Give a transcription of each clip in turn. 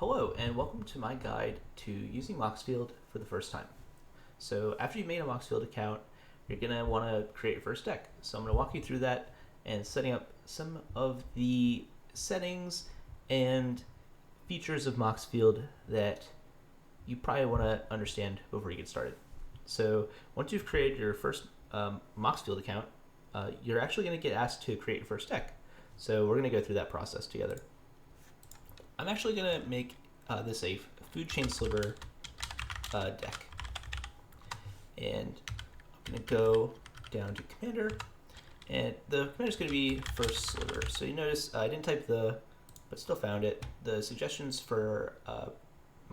Hello and welcome to my guide to using Moxfield for the first time. So after you've made a Moxfield account, you're going to want to create your first deck. So I'm going to walk you through that and setting up some of the settings and features of Moxfield that you probably want to understand before you get started. So once you've created your first Moxfield account, you're actually going to get asked to create your first deck. So we're going to go through that process together. I'm actually going to make this a food chain sliver deck. And I'm going to go down to commander. And the commander is going to be first sliver. So you notice I didn't type the, but still found it. The suggestions for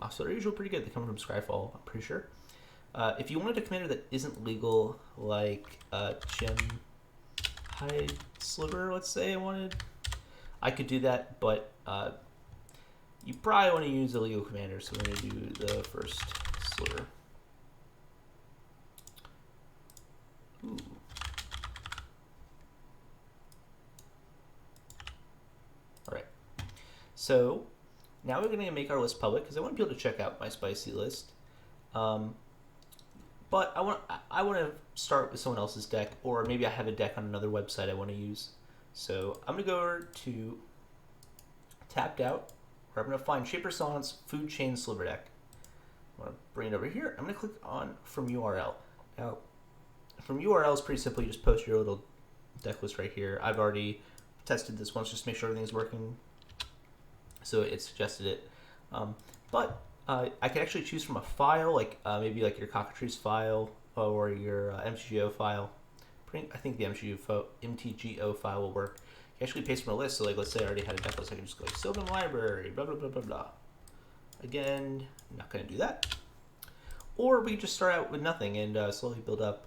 Moxfield are usually pretty good. They come from Scryfall, I'm pretty sure. If you wanted a commander that isn't legal, like gem hide sliver, let's say I could do that, but you probably want to use a legal commander, so we're going to do the first sliver. Ooh. Alright, so now we're going to make our list public because I want people to check out my spicy list. But I want to start with someone else's deck, or maybe I have a deck on another website I want to use. So I'm going to go over to Tapped Out, where I'm going to find Shaper Sonnet's Food Chain Sliver Deck. I'm going to bring it over here. I'm going to click on From URL. Now, From URL is pretty simple. You just post your little deck list right here. I've already tested this once just to make sure everything's working. So it suggested it. I can actually choose from a file, like maybe like your cockatrice file or your MTGO file. I think the MTGO file will work. You actually paste from a list, so like let's say I already had a deck list, I can just go like Sylvan Library, blah blah blah blah blah. Again, I'm not going to do that. Or we just start out with nothing and slowly build up.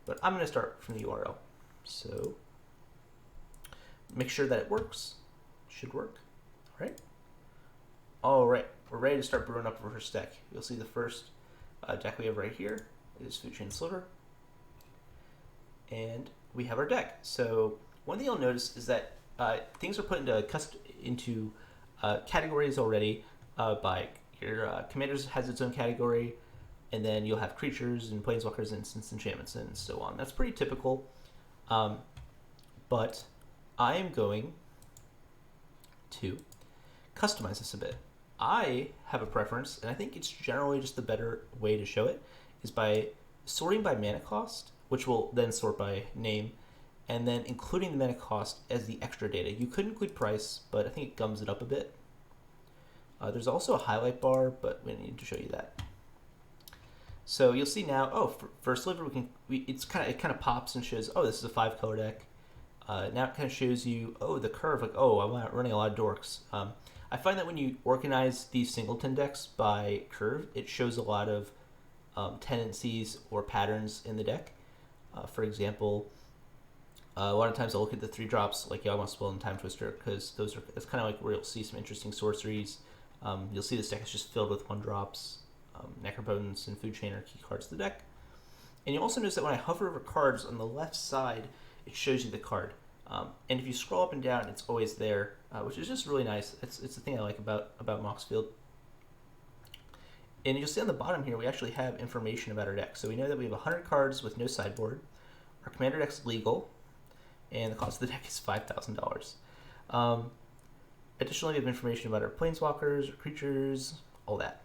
But I'm going to start from the URL. So make sure that it works. Should work. All right, we're ready to start brewing up our first deck. You'll see the first deck we have right here is Food Chain Sliver. And we have our deck. So one thing you'll notice is that things are put into categories already by your commanders has its own category, and then you'll have creatures and planeswalkers and instant enchantments and so on. That's pretty typical. But I am going to customize this a bit. I have a preference, and I think it's generally just the better way to show it, is by sorting by mana cost, which will then sort by name, and then including the mana cost as the extra data. You could include price, but I think it gums it up a bit. There's also a highlight bar, but we need to show you that. So you'll see now, for sliver, it kind of pops and shows, this is a 5-color deck. Now it kind of shows you, the curve, like, I'm running a lot of dorks. I find that when you organize these singleton decks by curve, it shows a lot of tendencies or patterns in the deck. For example, a lot of times I'll look at the 3-drops like Yawgmoth and Time Twister, because that's kind of like where you'll see some interesting sorceries. You'll see this deck is just filled with 1-drops. Necropotence and Food Chain are key cards to the deck. And you'll also notice that when I hover over cards on the left side, it shows you the card. And if you scroll up and down, it's always there, which is just really nice. It's the thing I like about Moxfield. And you'll see on the bottom here, we actually have information about our deck. So we know that we have 100 cards with no sideboard. Our commander deck's legal, and the cost of the deck is $5,000. Additionally, we have information about our planeswalkers, our creatures, all that.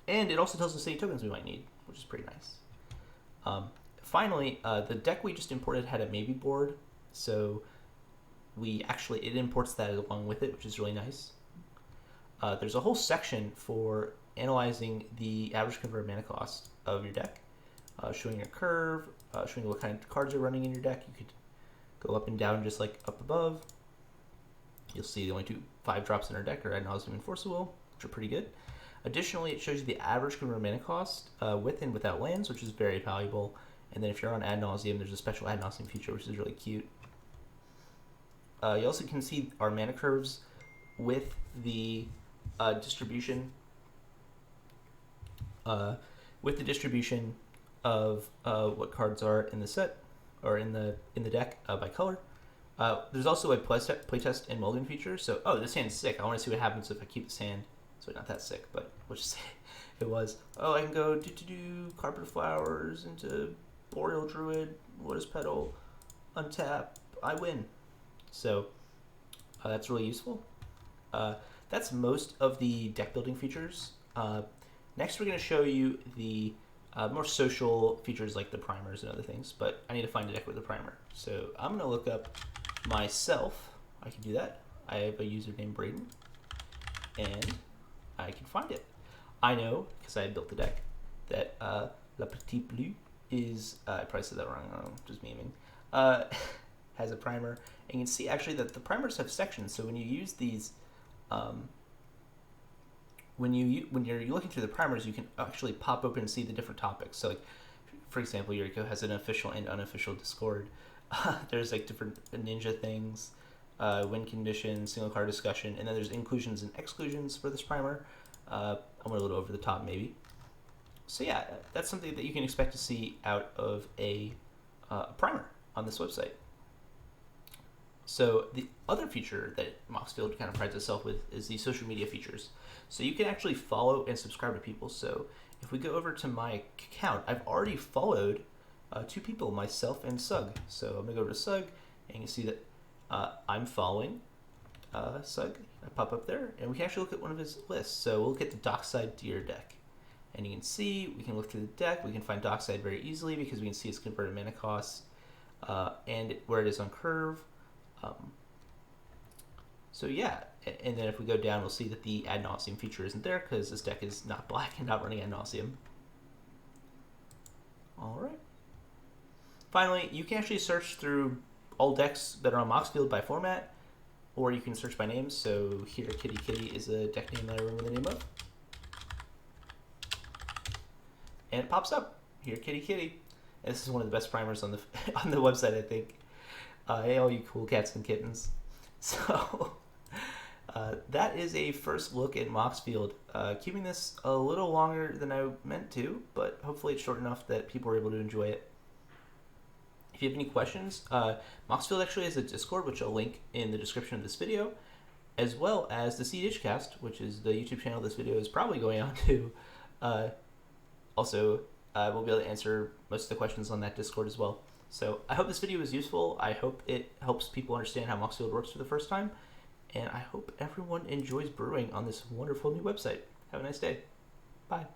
And it also tells us any tokens we might need, which is pretty nice. Finally, the deck we just imported had a maybe board, so it imports that along with it, which is really nice. There's a whole section for analyzing the average converted mana cost of your deck, showing your curve, showing what kind of cards are running in your deck. You could go up and down just like up above. You'll see the only 2 5-drops in our deck are Ad Nauseam and Force of Will, which are pretty good. Additionally, it shows you the average converted mana cost with and without lands, which is very valuable. And then if you're on Ad Nauseam, there's a special Ad Nauseam feature, which is really cute. You also can see our mana curves with the distribution of what cards are in the set or in the deck by color. There's also a playtest and mulligan feature. So, this hand's sick. I want to see what happens if I keep this hand. So not that sick, but we'll just say it was. Oh, I can go do carpet of flowers into boreal druid, lotus petal, untap, I win. So that's really useful. That's most of the deck building features. Next, we're going to show you the more social features like the primers and other things, but I need to find a deck with a primer. So I'm going to look up myself. I can do that. I have a user named Braden, and I can find it. I know, because I built the deck, that La Petite Blue is, I probably said that wrong, I'm just memeing, has a primer. And you can see actually that the primers have sections, so when you use these, when you're looking through the primers, you can actually pop open and see the different topics. So like, for example, Yuriko has an official and unofficial Discord. There's like different ninja things, win conditions, single card discussion, and then there's inclusions and exclusions for this primer. I'm a little over the top maybe. So yeah, that's something that you can expect to see out of a primer on this website. So the other feature that Moxfield kind of prides itself with is the social media features. So you can actually follow and subscribe to people. So if we go over to my account, I've already followed 2 people, myself and Sug. So I'm gonna go over to Sug, and you can see that I'm following Sug. I pop up there, and we can actually look at one of his lists. So we'll look at the Dockside Deer deck. And you can see, we can look through the deck, we can find Dockside very easily because we can see its converted mana costs and where it is on curve. So yeah, and then if we go down, we'll see that the Ad Nauseam feature isn't there because this deck is not black and not running Ad Nauseam. All right. Finally, you can actually search through all decks that are on Moxfield by format, or you can search by names. So here, Kitty Kitty is a deck name that I remember the name of. And it pops up, here, Kitty Kitty. And this is one of the best primers on the on the website, I think. Hey, all you cool cats and kittens. So that is a first look at Moxfield. Keeping this a little longer than I meant to, but hopefully it's short enough that people are able to enjoy it. If you have any questions, Moxfield actually has a Discord, which I'll link in the description of this video, as well as the cEDH cast, which is the YouTube channel this video is probably going on to. Also, we'll be able to answer most of the questions on that Discord as well. So I hope this video was useful. I hope it helps people understand how Moxfield works for the first time. And I hope everyone enjoys brewing on this wonderful new website. Have a nice day. Bye.